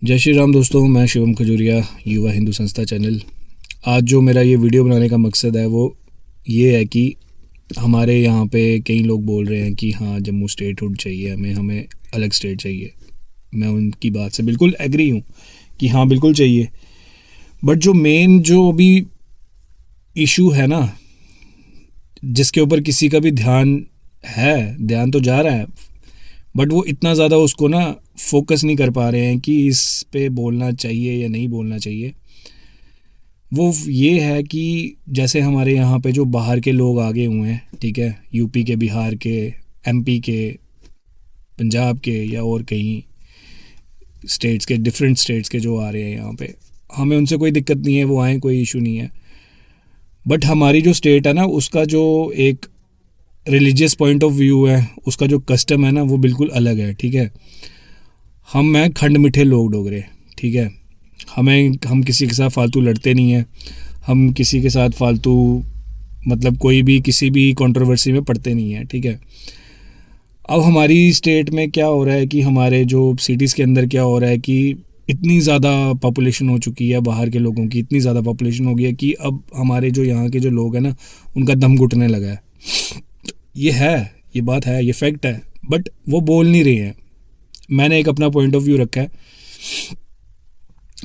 जय श्री राम दोस्तों, मैं शिवम खजूरिया, युवा हिंदू संस्था चैनल। आज जो मेरा ये वीडियो बनाने का मकसद है वो ये है कि हमारे यहाँ पे कई लोग बोल रहे हैं कि हाँ जम्मू स्टेटहुड चाहिए, हमें अलग स्टेट चाहिए। मैं उनकी बात से बिल्कुल एग्री हूँ कि हाँ बिल्कुल चाहिए। बट जो मेन जो अभी इशू है ना, जिसके ऊपर किसी का भी ध्यान तो जा रहा है, बट वो इतना ज़्यादा उसको ना फोकस नहीं कर पा रहे हैं कि इस पे बोलना चाहिए या नहीं बोलना चाहिए। वो ये है कि जैसे हमारे यहाँ पे जो बाहर के लोग आगे हुए हैं, ठीक है, यूपी के, बिहार के, एमपी के, पंजाब के या और कहीं स्टेट्स के, डिफरेंट स्टेट्स के जो आ रहे हैं यहाँ पे, हमें उनसे कोई दिक्कत नहीं है, वो आए, कोई इशू नहीं है। बट हमारी जो स्टेट है ना, उसका जो एक रिलीजियस पॉइंट ऑफ व्यू है, उसका जो कस्टम है ना, वो बिल्कुल अलग है। ठीक है, हम हैं खंड मीठे लोग डोगरे। ठीक है, हम किसी के साथ फालतू लड़ते नहीं हैं, हम किसी के साथ फालतू मतलब कोई भी किसी भी कंट्रोवर्सी में पड़ते नहीं हैं। ठीक है, अब हमारी स्टेट में क्या हो रहा है कि हमारे जो सिटीज़ के अंदर क्या हो रहा है कि इतनी ज़्यादा पॉपुलेशन हो चुकी है, बाहर के लोगों की इतनी ज़्यादा पॉपुलेशन हो गई है कि अब हमारे जो यहाँ के जो लोग हैं ना, उनका दम घुटने लगा है। ये बात है, ये फैक्ट है, बट वो बोल नहीं रहे हैं। मैंने एक अपना पॉइंट ऑफ व्यू रखा है।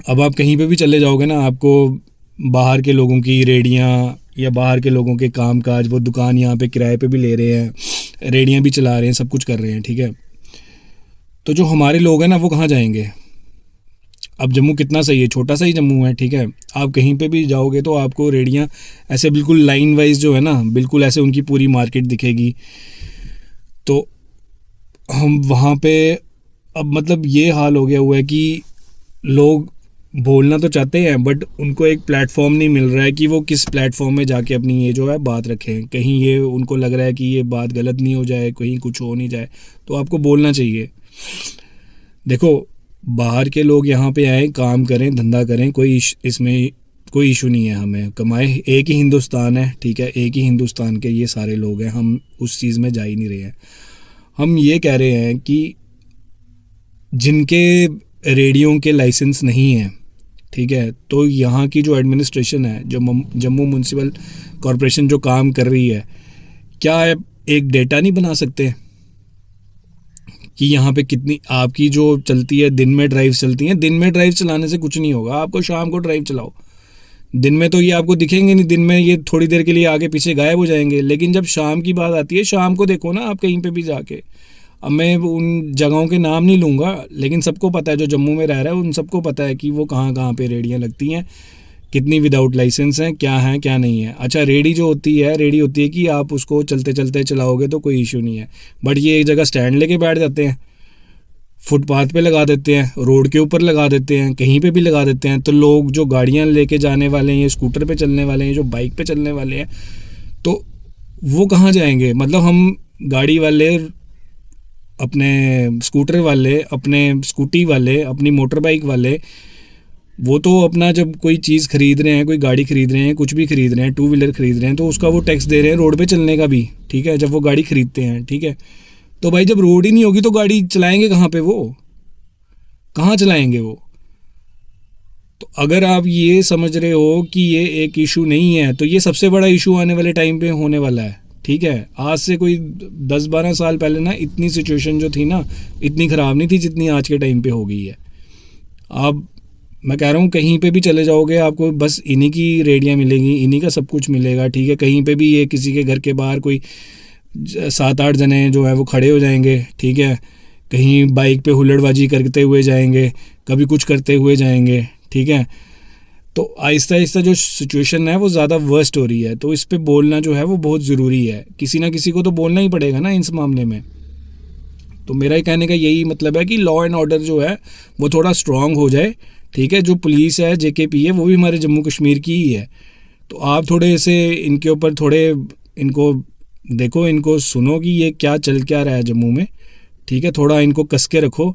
अब आप कहीं पे भी चले जाओगे ना, आपको बाहर के लोगों की रेडियां या बाहर के लोगों के कामकाज, वो दुकान यहाँ पे किराए पे भी ले रहे हैं, रेडियां भी चला रहे हैं, सब कुछ कर रहे हैं। ठीक है, तो जो हमारे लोग हैं ना, वो कहाँ जाएंगे? अब जम्मू कितना सही है, छोटा सा ही जम्मू है। ठीक है, आप कहीं पे भी जाओगे तो आपको रेडियां ऐसे बिल्कुल लाइन वाइज जो है ना, बिल्कुल ऐसे उनकी पूरी मार्केट दिखेगी। तो हम वहाँ पे अब मतलब ये हाल हो गया हुआ है कि लोग बोलना तो चाहते हैं, बट उनको एक प्लेटफॉर्म नहीं मिल रहा है कि वो किस प्लेटफॉर्म में जाके अपनी ये जो है बात रखें। कहीं ये उनको लग रहा है कि ये बात गलत नहीं हो जाए, कहीं कुछ हो नहीं जाए, तो आपको बोलना चाहिए। देखो, बाहर के लोग यहाँ पे आए, काम करें, धंधा करें, इसमें कोई इशू नहीं है, हमें कमाए, एक ही हिंदुस्तान है। ठीक है, एक ही हिंदुस्तान के ये सारे लोग हैं, हम उस चीज़ में जा ही नहीं रहे हैं। हम ये कह रहे हैं कि जिनके रेडियो के लाइसेंस नहीं है, ठीक है, तो यहाँ की जो एडमिनिस्ट्रेशन है, जो जम्मू म्यूनसिपल कॉरपोरेशन जो काम कर रही है, क्या एक डेटा नहीं बना सकते कि यहाँ पे कितनी आपकी जो चलती है, दिन में ड्राइव चलती हैं? दिन में ड्राइव चलाने से कुछ नहीं होगा, आपको शाम को ड्राइव चलाओ। दिन में तो ये आपको दिखेंगे नहीं, दिन में ये थोड़ी देर के लिए आगे पीछे गायब हो जाएंगे, लेकिन जब शाम की बात आती है, शाम को देखो ना आप कहीं पे भी जाके। अब मैं उन जगहों के नाम नहीं लूँगा, लेकिन सबको पता है, जो जम्मू में रह रहा है उन सबको पता है कि वो कहाँ कहाँ पे रेडियाँ लगती हैं, कितनी विदाउट लाइसेंस हैं, क्या नहीं है। अच्छा, रेडी होती है कि आप उसको चलते चलते चलाओगे तो कोई इशू नहीं है, बट ये एक जगह स्टैंड लेके बैठ जाते हैं, फुटपाथ पे लगा देते हैं, रोड के ऊपर लगा देते हैं, कहीं पे भी लगा देते हैं। तो लोग जो गाड़ियाँ लेके जाने वाले हैं, स्कूटर पे चलने वाले हैं, जो बाइक पे चलने वाले हैं, तो वो कहाँ जाएंगे? मतलब हम गाड़ी वाले, अपने स्कूटर वाले, अपने स्कूटी वाले, अपनी मोटर बाइक वाले, वो तो अपना जब कोई चीज़ खरीद रहे हैं, कोई गाड़ी खरीद रहे हैं, कुछ भी खरीद रहे हैं, टू व्हीलर खरीद रहे हैं, तो उसका वो टैक्स दे रहे हैं रोड पे चलने का भी। ठीक है, जब वो गाड़ी खरीदते हैं, ठीक है, तो भाई जब रोड ही नहीं होगी तो गाड़ी चलाएंगे कहाँ पे? वो कहाँ चलाएंगे वो? तो अगर आप ये समझ रहे हो कि ये एक इशू नहीं है, तो ये सबसे बड़ा इशू आने वाले टाइम पे होने वाला है। ठीक है, आज से कोई 10-12 साल पहले ना, इतनी सिचुएशन जो थी ना, इतनी ख़राब नहीं थी जितनी आज के टाइम पे हो गई है। अब मैं कह रहा हूँ, कहीं पे भी चले जाओगे आपको बस इन्हीं की रेडियाँ मिलेंगी, इन्हीं का सब कुछ मिलेगा। ठीक है, कहीं पे भी ये किसी के घर के बाहर कोई 7-8 जने जो है वो खड़े हो जाएंगे। ठीक है, कहीं बाइक पे हुल्लड़बाजी करते हुए जाएंगे, कभी कुछ करते हुए जाएंगे। ठीक है, तो आहिस्ता आहिस्ता जो सिचुएशन है वो ज़्यादा वर्स्ट हो रही है, तो इस पे बोलना जो है वो बहुत ज़रूरी है। किसी ना किसी को तो बोलना ही पड़ेगा ना इस मामले में। तो मेरा कहने का यही मतलब है कि लॉ एंड ऑर्डर जो है वो थोड़ा स्ट्रांग हो जाए। ठीक है, जो पुलिस है, जेकेपी है, वो भी हमारे जम्मू कश्मीर की ही है। तो आप थोड़े से इनके ऊपर थोड़े इनको देखो, इनको सुनो कि ये क्या रहा है जम्मू में। ठीक है, थोड़ा इनको कस के रखो।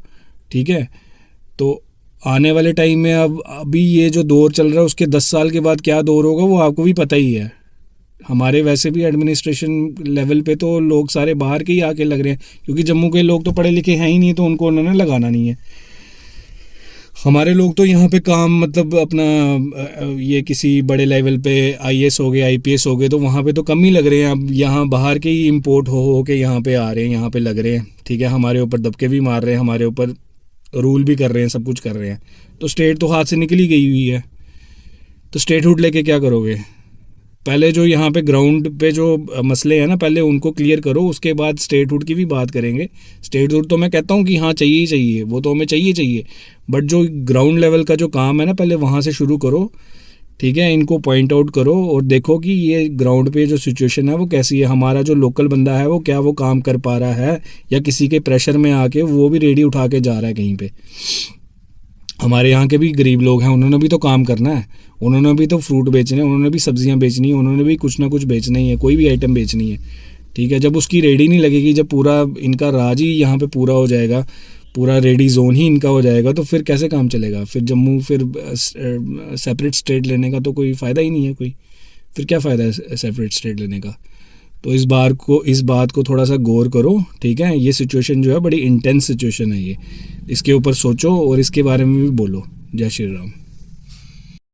ठीक है, तो आने वाले टाइम में अब अभी ये जो दौर चल रहा है, उसके 10 साल के बाद क्या दौर होगा वो आपको भी पता ही है। हमारे वैसे भी एडमिनिस्ट्रेशन लेवल पे तो लोग सारे बाहर के ही आके लग रहे हैं, क्योंकि जम्मू के लोग तो पढ़े लिखे हैं ही नहीं, तो उनको उन्होंने लगाना नहीं है। हमारे लोग तो यहाँ पे काम मतलब अपना ये किसी बड़े लेवल पे आईएएस हो गए, आईपीएस हो गए, तो वहाँ पे तो कम ही लग रहे हैं। अब यहाँ बाहर के ही इंपोर्ट हो के यहाँ पे आ रहे हैं, यहाँ पे लग रहे हैं, ठीक है। हमारे ऊपर दबके भी मार रहे हैं, हमारे ऊपर रूल भी कर रहे हैं, सब कुछ कर रहे हैं। तो स्टेट तो हाथ से निकली गई हुई है। तो स्टेटहुड लेके क्या करोगे? पहले जो यहाँ पे ग्राउंड पे जो मसले हैं ना, पहले उनको क्लियर करो, उसके बाद स्टेटहुड की भी बात करेंगे। स्टेटहुड तो मैं कहता हूँ कि हाँ चाहिए ही चाहिए, वो तो हमें चाहिए, बट जो ग्राउंड लेवल का जो काम है ना, पहले वहाँ से शुरू करो, ठीक है। इनको पॉइंट आउट करो और देखो कि ये ग्राउंड पे जो सिचुएशन है वो कैसी है। हमारा जो लोकल बंदा है वो क्या वो काम कर पा रहा है, या किसी के प्रेशर में आके वो भी रेडी उठा के जा रहा है कहीं पे। हमारे यहाँ के भी गरीब लोग हैं, उन्होंने भी तो काम करना है, उन्होंने भी तो फ्रूट बेचने हैं, उन्होंने भी सब्जियां बेचनी है, उन्होंने भी कुछ ना कुछ बेचना ही है, कोई भी आइटम बेचनी है, ठीक है। जब उसकी रेडी नहीं लगेगी, जब पूरा इनका राज ही यहाँ पे पूरा हो जाएगा, पूरा रेडी जोन ही इनका हो जाएगा, तो फिर कैसे काम चलेगा? फिर जम्मू फिर सेपरेट स्टेट लेने का तो कोई फ़ायदा ही नहीं है कोई। फिर क्या फ़ायदा है सेपरेट स्टेट लेने का? तो इस बात को थोड़ा सा गौर करो, ठीक है। ये सिचुएशन जो है बड़ी इंटेंस सिचुएशन है ये, इसके ऊपर सोचो और इसके बारे में भी बोलो। जय श्री राम।